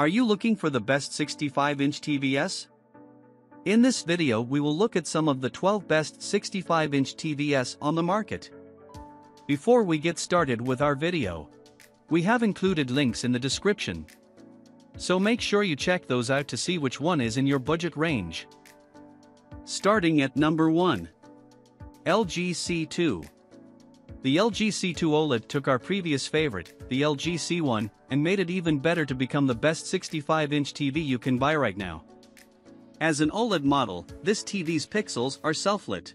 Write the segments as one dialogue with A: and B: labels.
A: Are you looking for the best 65-inch TVS? In this video we will look at some of the 12 best 65-inch TVS on the market. Before we get started with our video, we have included links in the description. So make sure you check those out to see which one is in your budget range. Starting at number 1. LG C2. The LG C2 OLED took our previous favorite, the LG C1, and made it even better to become the best 65-inch TV you can buy right now. As an OLED model, this TV's pixels are self-lit.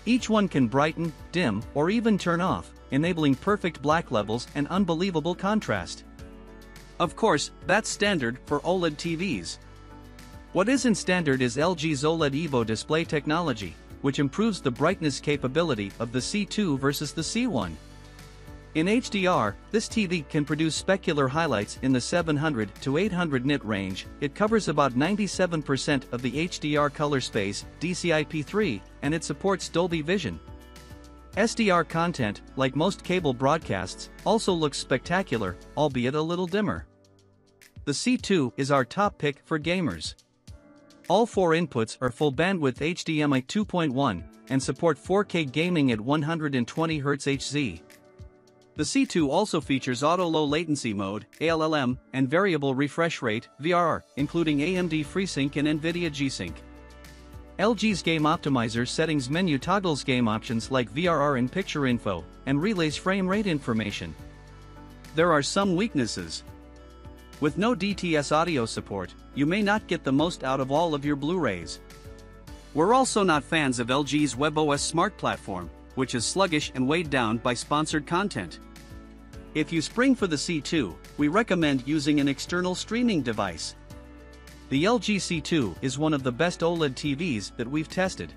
A: Each one can brighten, dim, or even turn off, enabling perfect black levels and unbelievable contrast. Of course, that's standard for OLED TVs. What isn't standard is LG's OLED Evo display technology, which improves the brightness capability of the C2 versus the C1. In HDR, this TV can produce specular highlights in the 700 to 800 nit range. It covers about 97% of the HDR color space, DCI-P3, and it supports Dolby Vision. SDR content, like most cable broadcasts, also looks spectacular, albeit a little dimmer. The C2 is our top pick for gamers. All 4 inputs are full bandwidth HDMI 2.1 and support 4K gaming at 120Hz HZ. The C2 also features auto low latency mode, ALLM, and variable refresh rate, VRR, including AMD FreeSync and NVIDIA G-Sync. LG's Game Optimizer settings menu toggles game options like VRR and picture info, and relays frame rate information. There are some weaknesses. With no DTS audio support, you may not get the most out of all of your Blu-rays. We're also not fans of LG's WebOS Smart Platform, which is sluggish and weighed down by sponsored content. If you spring for the C2, we recommend using an external streaming device. The LG C2 is one of the best OLED TVs that we've tested.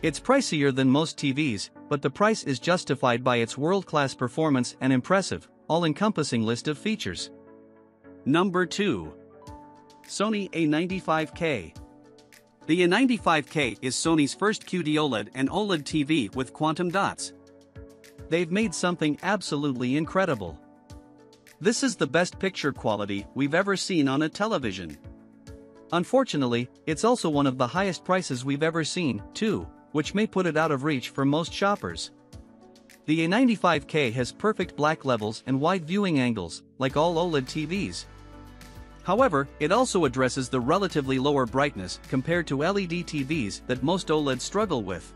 A: It's pricier than most TVs, but the price is justified by its world-class performance and impressive, all-encompassing list of features. Number 2. Sony A95K. The A95K is Sony's first QD-OLED and OLED TV with quantum dots. They've made something absolutely incredible. This is the best picture quality we've ever seen on a television. Unfortunately, it's also one of the highest prices we've ever seen, too, which may put it out of reach for most shoppers. The A95K has perfect black levels and wide viewing angles, like all OLED TVs. However, it also addresses the relatively lower brightness compared to LED TVs that most OLEDs struggle with.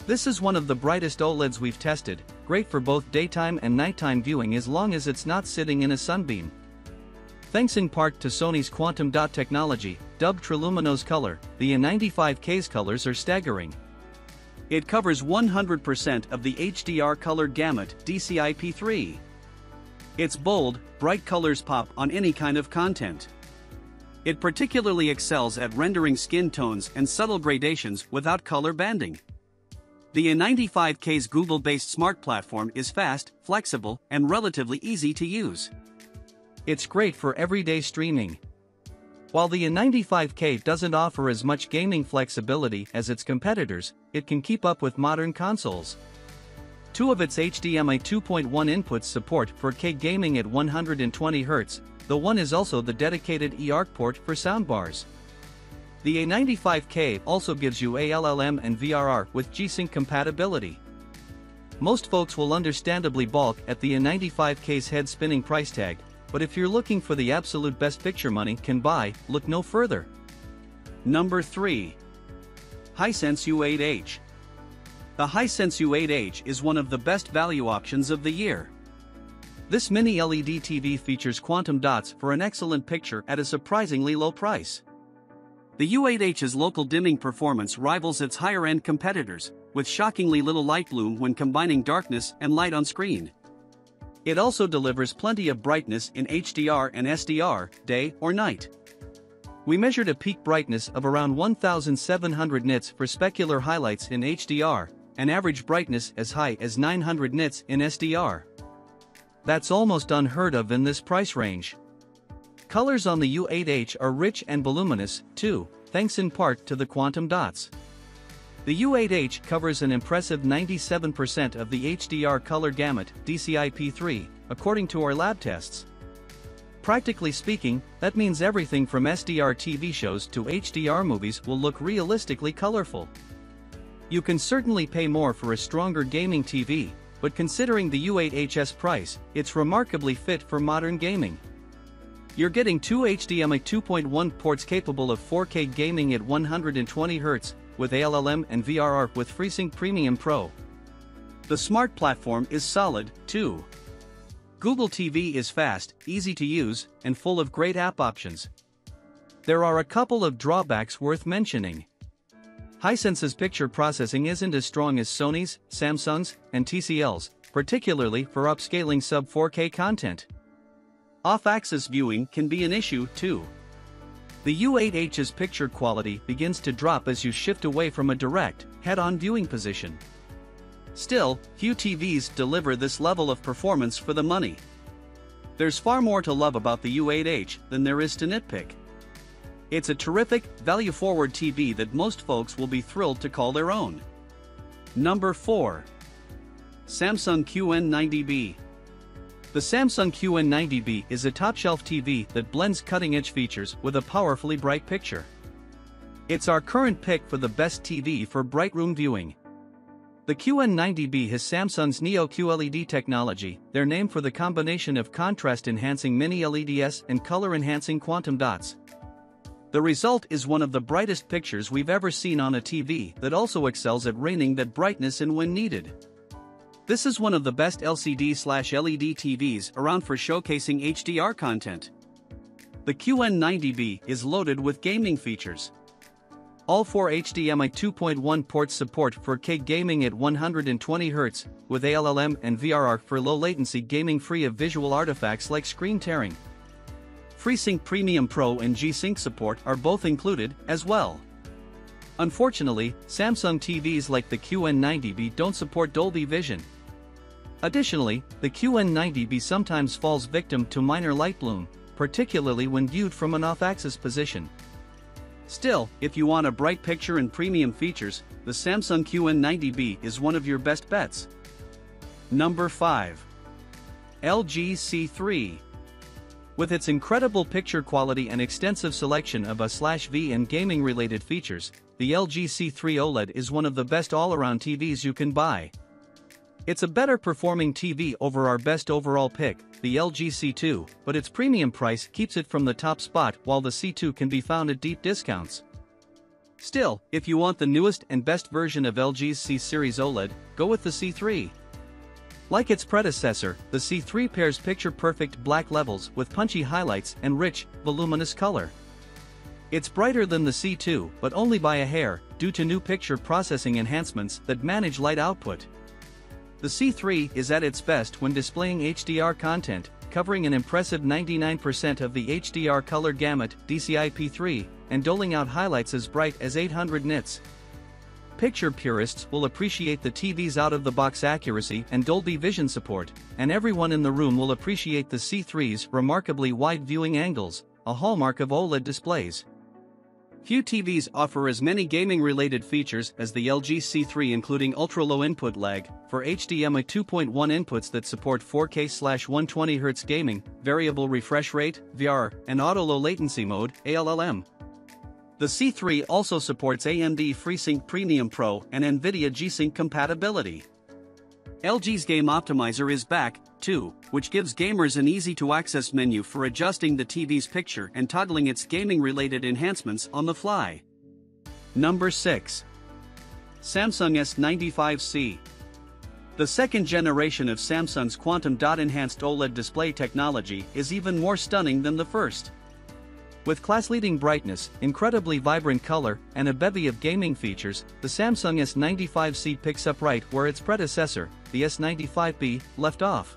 A: This is one of the brightest OLEDs we've tested, great for both daytime and nighttime viewing as long as it's not sitting in a sunbeam. Thanks in part to Sony's quantum dot technology, dubbed Triluminos Color, the A95K's colors are staggering. It covers 100% of the HDR color gamut, DCI-P3. Its bold, bright colors pop on any kind of content. It particularly excels at rendering skin tones and subtle gradations without color banding. The A95K's Google-based smart platform is fast, flexible, and relatively easy to use. It's great for everyday streaming. While the A95K doesn't offer as much gaming flexibility as its competitors, it can keep up with modern consoles. 2 of its HDMI 2.1 inputs support 4K gaming at 120Hz, though one is also the dedicated eARC port for soundbars. The A95K also gives you ALLM and VRR with G-Sync compatibility. Most folks will understandably balk at the A95K's head-spinning price tag, but if you're looking for the absolute best picture money can buy, look no further. Number 3. Hisense U8H. The Hisense U8H is one of the best value options of the year. This mini LED TV features quantum dots for an excellent picture at a surprisingly low price. The U8H's local dimming performance rivals its higher-end competitors, with shockingly little light bloom when combining darkness and light on screen. It also delivers plenty of brightness in HDR and SDR, day or night. We measured a peak brightness of around 1700 nits for specular highlights in HDR, and average brightness as high as 900 nits in SDR. That's almost unheard of in this price range. Colors on the U8H are rich and voluminous, too, thanks in part to the quantum dots. The U8H covers an impressive 97% of the HDR color gamut, DCI-P3, according to our lab tests. Practically speaking, that means everything from SDR TV shows to HDR movies will look realistically colorful. You can certainly pay more for a stronger gaming TV, but considering the U8H's price, it's remarkably fit for modern gaming. You're getting two HDMI 2.1 ports capable of 4K gaming at 120Hz, with ALLM and VRR with FreeSync Premium Pro. The smart platform is solid, too. Google TV is fast, easy to use, and full of great app options. There are a couple of drawbacks worth mentioning. Hisense's picture processing isn't as strong as Sony's, Samsung's, and TCL's, particularly for upscaling sub-4K content. Off-axis viewing can be an issue, too. The U8H's picture quality begins to drop as you shift away from a direct, head-on viewing position. Still, few TVs deliver this level of performance for the money. There's far more to love about the U8H than there is to nitpick. It's a terrific, value-forward TV that most folks will be thrilled to call their own. Number 4. Samsung QN90B. The Samsung QN90B is a top-shelf TV that blends cutting-edge features with a powerfully bright picture. It's our current pick for the best TV for bright room viewing. The QN90B has Samsung's Neo QLED technology, their name for the combination of contrast-enhancing mini LEDs and color-enhancing quantum dots. The result is one of the brightest pictures we've ever seen on a TV that also excels at reining that brightness in when needed. This is one of the best LCD/LED TVs around for showcasing HDR content. The QN90B is loaded with gaming features. All 4 HDMI 2.1 ports support 4K gaming at 120Hz, with ALLM and VRR for low-latency gaming free of visual artifacts like screen tearing. FreeSync Premium Pro and G-Sync support are both included, as well. Unfortunately, Samsung TVs like the QN90B don't support Dolby Vision. Additionally, the QN90B sometimes falls victim to minor light bloom, particularly when viewed from an off-axis position. Still, if you want a bright picture and premium features, the Samsung QN90B is one of your best bets. Number 5. LG C3. With its incredible picture quality and extensive selection of A/V and gaming-related features, the LG C3 OLED is one of the best all-around TVs you can buy. It's a better performing TV over our best overall pick, the LG C2, but its premium price keeps it from the top spot while the C2 can be found at deep discounts. Still, if you want the newest and best version of LG's C-Series OLED, go with the C3. Like its predecessor, the C3 pairs picture-perfect black levels with punchy highlights and rich, voluminous color. It's brighter than the C2, but only by a hair, due to new picture processing enhancements that manage light output. The C3 is at its best when displaying HDR content, covering an impressive 99% of the HDR color gamut DCI-P3, and doling out highlights as bright as 800 nits. Picture purists will appreciate the TV's out-of-the-box accuracy and Dolby Vision support, and everyone in the room will appreciate the C3's remarkably wide viewing angles, a hallmark of OLED displays. Few TVs offer as many gaming-related features as the LG C3, including ultra-low input lag for HDMI 2.1 inputs that support 4K/120Hz gaming, variable refresh rate (VRR), and auto-low latency mode (ALLM). The C3 also supports AMD FreeSync Premium Pro and NVIDIA G-Sync compatibility. LG's Game Optimizer is back, too, which gives gamers an easy-to-access menu for adjusting the TV's picture and toggling its gaming-related enhancements on the fly. Number 6. Samsung S95C. The second generation of Samsung's quantum dot-enhanced OLED display technology is even more stunning than the first. With class-leading brightness, incredibly vibrant color, and a bevy of gaming features, the Samsung S95C picks up right where its predecessor, the S95B, left off.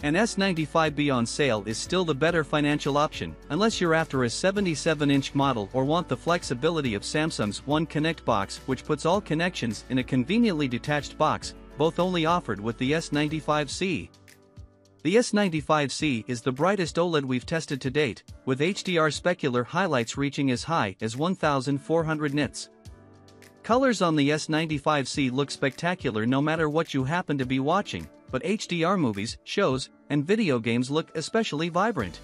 A: An S95B on sale is still the better financial option, unless you're after a 77-inch model or want the flexibility of Samsung's One Connect box, which puts all connections in a conveniently detached box, both only offered with the S95C. The S95C is the brightest OLED we've tested to date, with HDR specular highlights reaching as high as 1400 nits. Colors on the S95C look spectacular no matter what you happen to be watching, but HDR movies, shows, and video games look especially vibrant.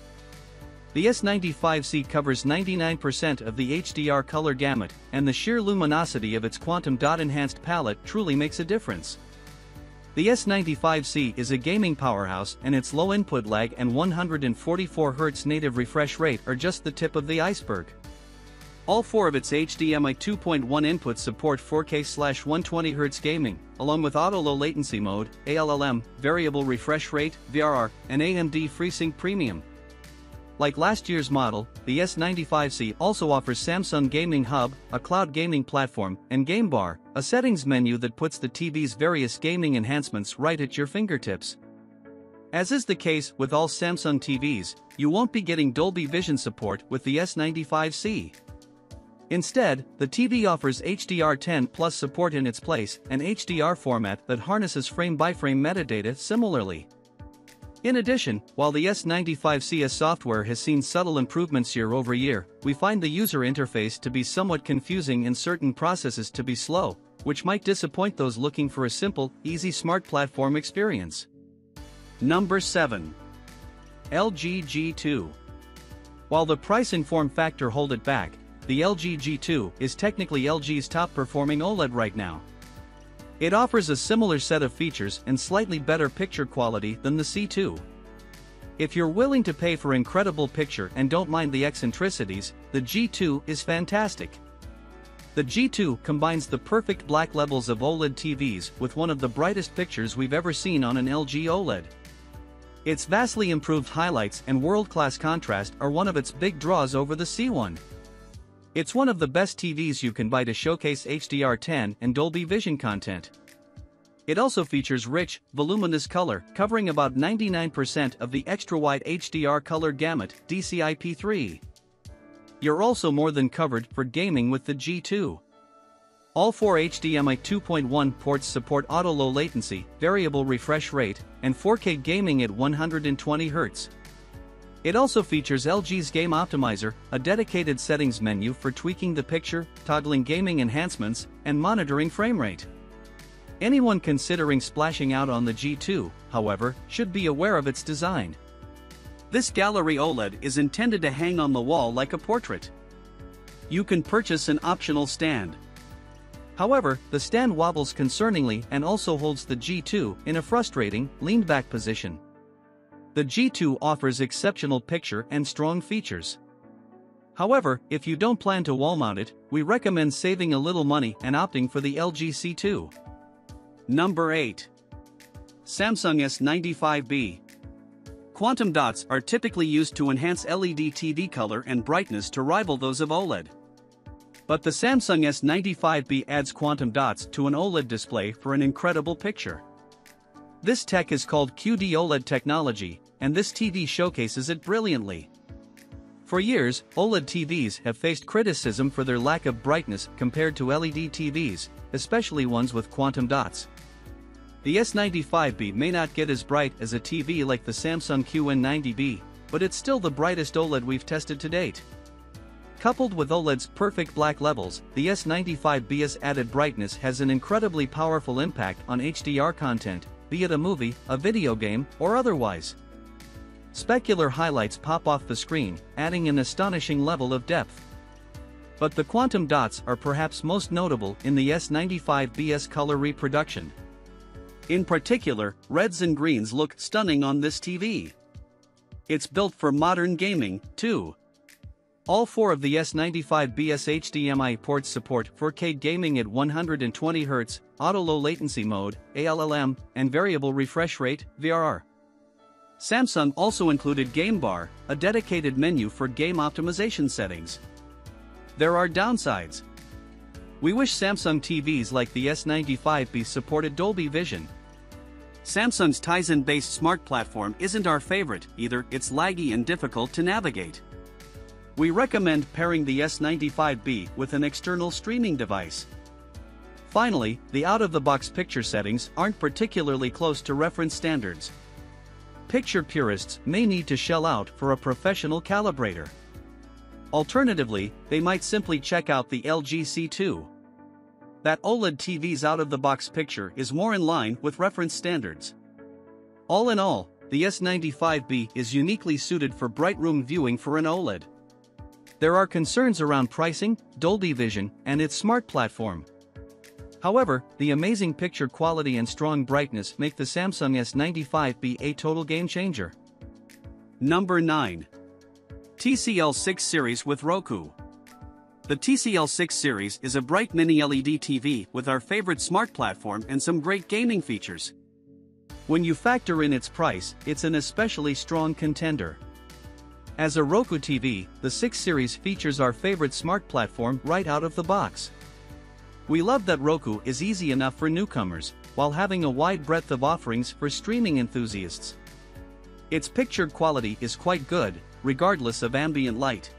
A: The S95C covers 99% of the HDR color gamut, and the sheer luminosity of its quantum dot enhanced palette truly makes a difference. The S95C is a gaming powerhouse, and its low input lag and 144Hz native refresh rate are just the tip of the iceberg. All four of its HDMI 2.1 inputs support 4K/120Hz gaming, along with auto low latency mode, ALLM, variable refresh rate, VRR, and AMD FreeSync Premium. Like last year's model, the S95C also offers Samsung Gaming Hub, a cloud gaming platform, and Game Bar, a settings menu that puts the TV's various gaming enhancements right at your fingertips. As is the case with all Samsung TVs, you won't be getting Dolby Vision support with the S95C. Instead, the TV offers HDR10 Plus support in its place, an HDR format that harnesses frame-by-frame metadata similarly. In addition, while the S95C's software has seen subtle improvements year over year, we find the user interface to be somewhat confusing and certain processes to be slow, which might disappoint those looking for a simple, easy smart platform experience. Number 7. LG G2. While the price and form factor hold it back, the LG G2 is technically LG's top-performing OLED right now. It offers a similar set of features and slightly better picture quality than the C2. If you're willing to pay for incredible picture and don't mind the eccentricities, the G2 is fantastic. The G2 combines the perfect black levels of OLED TVs with one of the brightest pictures we've ever seen on an LG OLED. Its vastly improved highlights and world-class contrast are one of its big draws over the C1. It's one of the best TVs you can buy to showcase HDR10 and Dolby Vision content. It also features rich, voluminous color, covering about 99% of the extra-wide HDR color gamut, DCI-P3. You're also more than covered for gaming with the G2. All four HDMI 2.1 ports support auto low latency, variable refresh rate, and 4K gaming at 120 Hz. It also features LG's Game Optimizer, a dedicated settings menu for tweaking the picture, toggling gaming enhancements, and monitoring frame rate. Anyone considering splashing out on the G2, however, should be aware of its design. This gallery OLED is intended to hang on the wall like a portrait. You can purchase an optional stand. However, the stand wobbles concerningly and also holds the G2 in a frustrating, leaned-back position. The G2 offers exceptional picture and strong features. However, if you don't plan to wall mount it, we recommend saving a little money and opting for the LG C2. Number 8. Samsung S95B. Quantum dots are typically used to enhance LED TV color and brightness to rival those of OLED. But the Samsung S95B adds quantum dots to an OLED display for an incredible picture. This tech is called QD-OLED technology, and this TV showcases it brilliantly. For years, OLED TVs have faced criticism for their lack of brightness compared to LED TVs, especially ones with quantum dots. The S95B may not get as bright as a TV like the Samsung QN90B, but it's still the brightest OLED we've tested to date. Coupled with OLED's perfect black levels, the S95B's added brightness has an incredibly powerful impact on HDR content, be it a movie, a video game, or otherwise. Specular highlights pop off the screen, adding an astonishing level of depth. But the quantum dots are perhaps most notable in the S95B's color reproduction. In particular, reds and greens look stunning on this TV. It's built for modern gaming, too. All four of the S95B's HDMI ports support 4K gaming at 120 Hz, auto low latency mode, ALLM, and variable refresh rate, VRR. Samsung also included Game Bar, a dedicated menu for game optimization settings. There are downsides. We wish Samsung TVs like the S95B supported Dolby Vision. Samsung's Tizen-based smart platform isn't our favorite either, it's laggy and difficult to navigate. We recommend pairing the S95B with an external streaming device. Finally, the out-of-the-box picture settings aren't particularly close to reference standards. Picture purists may need to shell out for a professional calibrator. Alternatively, they might simply check out the LG C2. That OLED TV's out-of-the-box picture is more in line with reference standards. All in all, the S95B is uniquely suited for bright room viewing for an OLED. There are concerns around pricing, Dolby Vision, and its smart platform. However, the amazing picture quality and strong brightness make the Samsung S95B a total game changer. Number 9. TCL 6 Series with Roku. The TCL 6 Series is a bright mini LED TV with our favorite smart platform and some great gaming features. When you factor in its price, it's an especially strong contender. As a Roku TV, the 6 Series features our favorite smart platform right out of the box. We love that Roku is easy enough for newcomers, while having a wide breadth of offerings for streaming enthusiasts. Its picture quality is quite good, regardless of ambient light.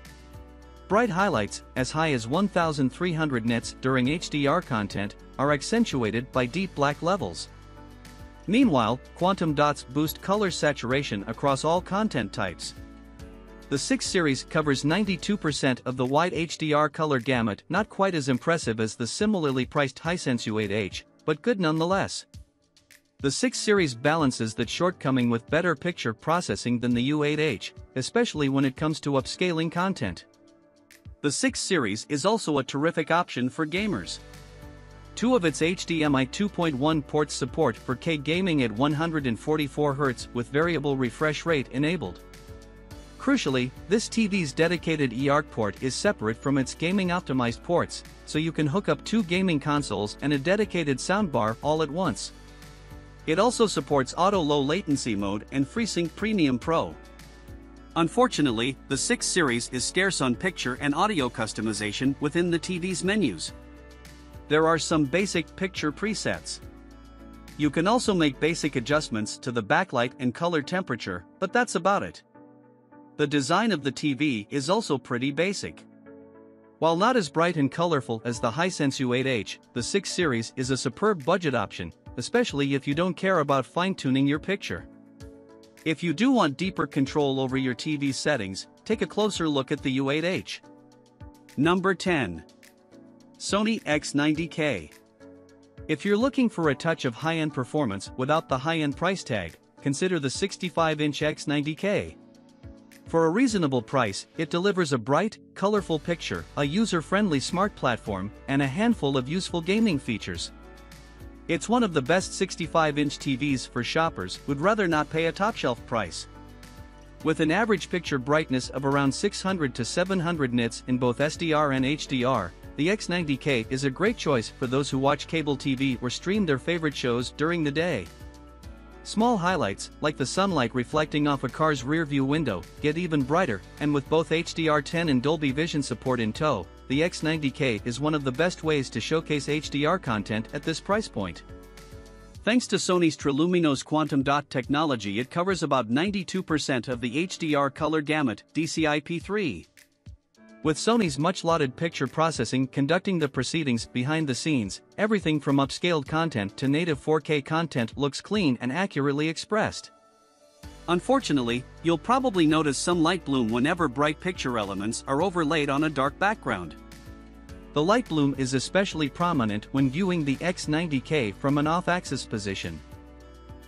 A: Bright highlights, as high as 1300 nits during HDR content, are accentuated by deep black levels. Meanwhile, quantum dots boost color saturation across all content types. The 6 Series covers 92% of the wide HDR color gamut, not quite as impressive as the similarly priced Hisense U8H, but good nonetheless. The 6 Series balances that shortcoming with better picture processing than the U8H, especially when it comes to upscaling content. The 6 Series is also a terrific option for gamers. Two of its HDMI 2.1 ports support 4K gaming at 144Hz with variable refresh rate enabled. Crucially, this TV's dedicated eARC port is separate from its gaming-optimized ports, so you can hook up two gaming consoles and a dedicated soundbar all at once. It also supports auto low latency mode and FreeSync Premium Pro. Unfortunately, the 6 Series is scarce on picture and audio customization within the TV's menus. There are some basic picture presets. You can also make basic adjustments to the backlight and color temperature, but that's about it. The design of the TV is also pretty basic. While not as bright and colorful as the Hisense U8H, the 6 Series is a superb budget option, especially if you don't care about fine-tuning your picture. If you do want deeper control over your TV settings, take a closer look at the U8H. Number 10. Sony X90K. If you're looking for a touch of high-end performance without the high-end price tag, consider the 65-inch X90K. For a reasonable price, it delivers a bright, colorful picture, a user-friendly smart platform, and a handful of useful gaming features. It's one of the best 65-inch TVs for shoppers who'd rather not pay a top-shelf price. With an average picture brightness of around 600 to 700 nits in both SDR and HDR, the X90K is a great choice for those who watch cable TV or stream their favorite shows during the day. Small highlights, like the sunlight reflecting off a car's rearview window, get even brighter, and with both HDR10 and Dolby Vision support in tow, the X90K is one of the best ways to showcase HDR content at this price point. Thanks to Sony's Triluminos quantum dot technology, it covers about 92% of the HDR color gamut, DCI-P3. With Sony's much-lauded picture processing conducting the proceedings behind the scenes, everything from upscaled content to native 4K content looks clean and accurately expressed. Unfortunately, you'll probably notice some light bloom whenever bright picture elements are overlaid on a dark background. The light bloom is especially prominent when viewing the X90K from an off-axis position.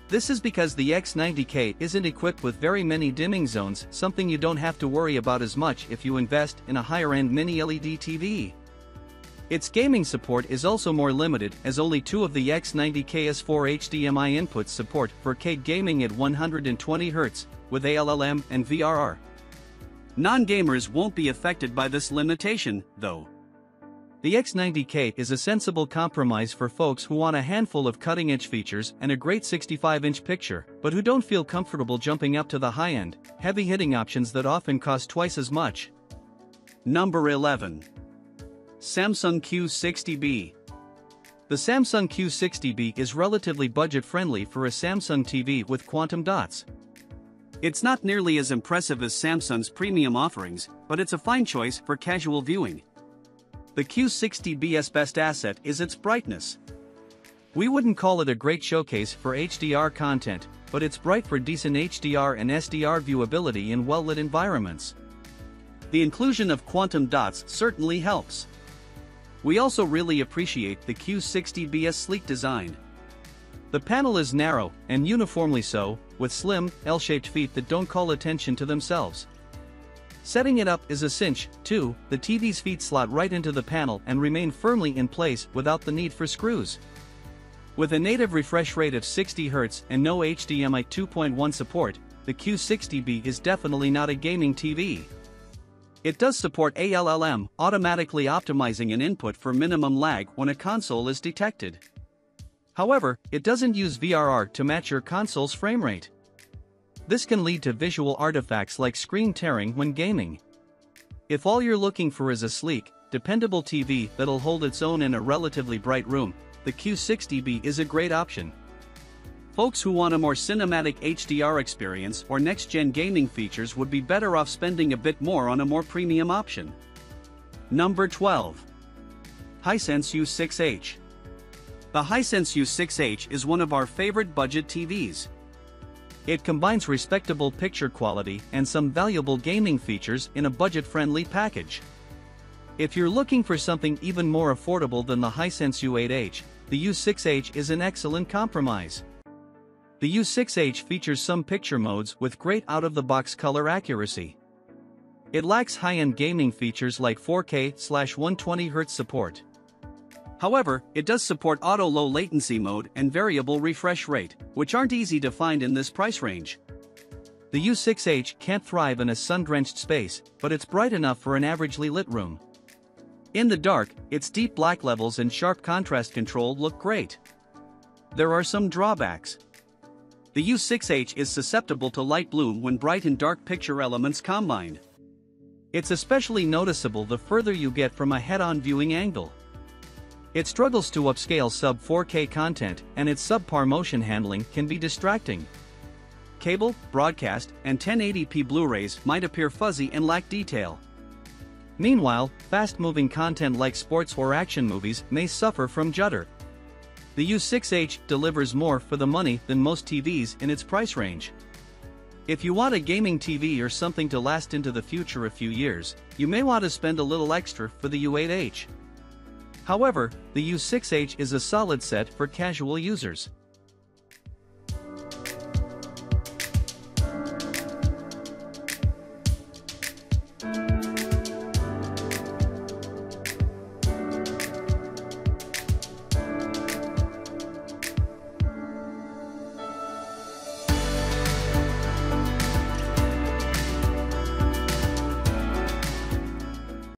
A: This is because the X90K isn't equipped with very many dimming zones, something you don't have to worry about as much if you invest in a higher-end mini LED TV. Its gaming support is also more limited, as only two of the X90K's 4 HDMI inputs support 4K gaming at 120Hz, with ALLM and VRR. Non-gamers won't be affected by this limitation, though. The X90K is a sensible compromise for folks who want a handful of cutting-edge features and a great 65-inch picture, but who don't feel comfortable jumping up to the high-end, heavy-hitting options that often cost twice as much. Number 11. Samsung Q60B. The Samsung Q60B is relatively budget-friendly for a Samsung TV with quantum dots. It's not nearly as impressive as Samsung's premium offerings, but it's a fine choice for casual viewing. The Q60B's best asset is its brightness. We wouldn't call it a great showcase for HDR content, but it's bright for decent HDR and SDR viewability in well-lit environments. The inclusion of quantum dots certainly helps. We also really appreciate the Q60B's sleek design. The panel is narrow, and uniformly so, with slim, L-shaped feet that don't call attention to themselves. Setting it up is a cinch, too. The TV's feet slot right into the panel and remain firmly in place without the need for screws. With a native refresh rate of 60 Hz and no HDMI 2.1 support, the Q60B is definitely not a gaming TV. It does support ALLM, automatically optimizing an input for minimum lag when a console is detected. However, it doesn't use VRR to match your console's frame rate. This can lead to visual artifacts like screen tearing when gaming. If all you're looking for is a sleek, dependable TV that'll hold its own in a relatively bright room, the Q60B is a great option. Folks who want a more cinematic HDR experience or next-gen gaming features would be better off spending a bit more on a more premium option. Number 12. Hisense U6H. The Hisense U6H is one of our favorite budget TVs. It combines respectable picture quality and some valuable gaming features in a budget-friendly package. If you're looking for something even more affordable than the Hisense U8H, the U6H is an excellent compromise. The U6H features some picture modes with great out-of-the-box color accuracy. It lacks high-end gaming features like 4K/120Hz support. However, it does support auto low latency mode and variable refresh rate, which aren't easy to find in this price range. The U6H can't thrive in a sun-drenched space, but it's bright enough for an averagely lit room. In the dark, its deep black levels and sharp contrast control look great. There are some drawbacks. The U6H is susceptible to light bloom when bright and dark picture elements combine. It's especially noticeable the further you get from a head-on viewing angle. It struggles to upscale sub-4K content, and its subpar motion handling can be distracting. Cable, broadcast, and 1080p Blu-rays might appear fuzzy and lack detail. Meanwhile, fast-moving content like sports or action movies may suffer from judder. The U6H delivers more for the money than most TVs in its price range. If you want a gaming TV or something to last into the future a few years, you may want to spend a little extra for the U8H. However, the U6H is a solid set for casual users.